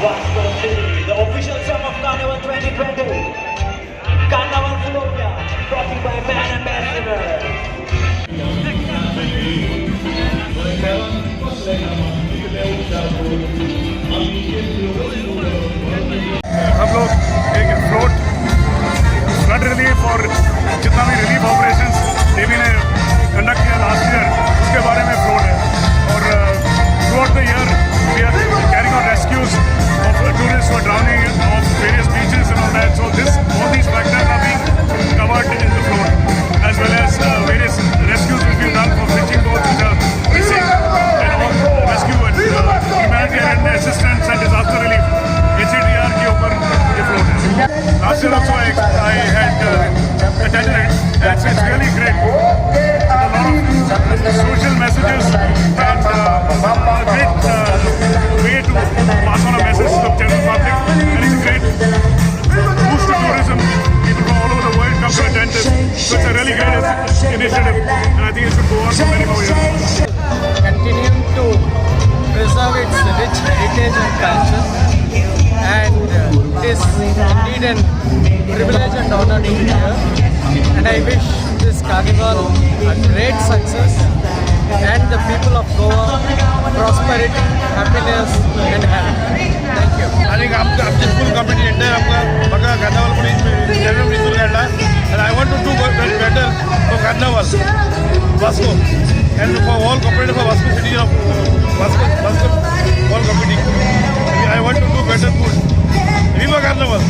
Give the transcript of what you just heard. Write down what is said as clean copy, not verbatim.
Vasco City, the official song of Carnival 2020. Carnival Flopia, brought to you by Man Ambassador. हम लोग एक float flood relief और जितना भी रिलीफ ऑपरेशंस नेवी ने कंडक्ट किया लास्ट ईयर उसके बारे में फ्लोट है और throughout the year we are carrying out rescues of tourist for drowning of various beaches and all that so this all these factors are being covered in the float as well as various rescues will be done for fishing boats which are missing and all rescue and humanitarian assistance and disaster relief HCDR के ऊपर ये float है. Last year also I had attended it and it's really great. With a lot of social messages and a great way to pass on a message to the general public and it's a great boost to tourism. People from all over the world come to attend this. So it's a really great initiative and I think it should go on for many more years. Continuing to preserve its rich heritage and culture, and it is indeed a privilege and honor to be here. And I wish this carnival a great success and the people of Goa prosperity, happiness and health. Thank you. आणि आमची full committee entire आमकां म्हाका कार्नावाल म्हणून general रिजूल काडला and I want to do better for carnival Vasco and for all cooperative for Vasco city of Vasco all committee. I want to do better food. Viva Carnival!